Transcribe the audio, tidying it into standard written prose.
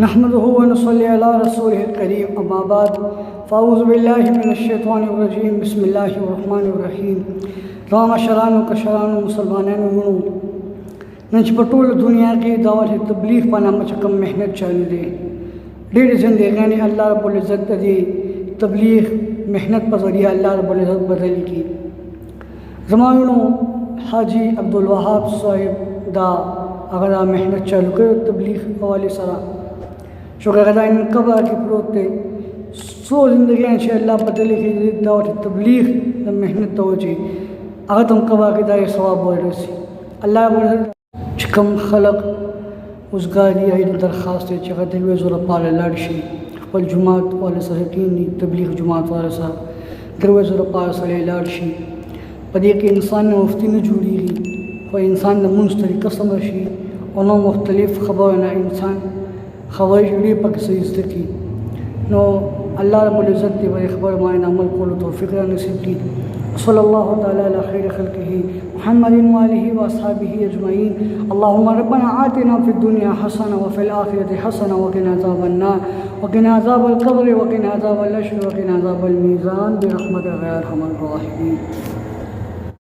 नहमदुहु व नसल्ली अला रसूलिहिल करीम अम्मा बाद फ़अऊज़ु बिल्लाहि मिनश्शैतानिर रजीम बिस्मिल्लाहिर रहमानिर रहीम राम शरानु कशरानु मुसलमानानु वणु नंच पटोल दुनिया की दावत तबलीग पाना मचकम मेहनत चालू दे डेढ़ जिंदगी अल्लाह रब्बुल इज़्ज़त दी तबलीग मेहनत पर ज़रिया अल्लाह रब्बुल इज़्ज़त बदल की ज़मानो हाजी अब्दुल वहाब साहिब दा अगर मेहनत चालू कर तबलीग वाले सरा शुक्र अदा इन कबा की प्रोते सो ज़िंदगी अल्लाह बदल की दावत तबलीग मेहनत तो जी अगर तुम कबा के दाए सवाब बोल रही अल्लाह कम खलक उसगारी आई दरख्वास्त चखा दिलवे ज़रा पाले लाडशी पल जुमात वाले सहकीनी तबलीग जुमात वाले साहब दिलवे ज़रा पाले सले लाडशी पदी के इंसान ने मुफ्ती में जुड़ी गई और इंसान ने मुंस्तरी कसम रशी और मुख्तलिफ खबर ना इंसान खबर जुड़ी पक सही की नो अल्लाह रब्बुल इज़्ज़त की बड़ी खबर मायन अमल को तौफीक नसीब की सल्लल्लाहु तआला अला खैर खल्क़िही मुहम्मदिन व आलिहि व अस्हाबिही अजमईन अल्लाहुम्मा रब्बना आतिना फिद दुनिया हसना व फिल आखिरति हसना व क़िना अज़ाबन नार व क़िना अज़ाबल क़ब्र व क़िना अज़ाबल हश्र व क़िना अज़ाबल मीज़ान बिरहमतिका या अरहमर राहिमीन।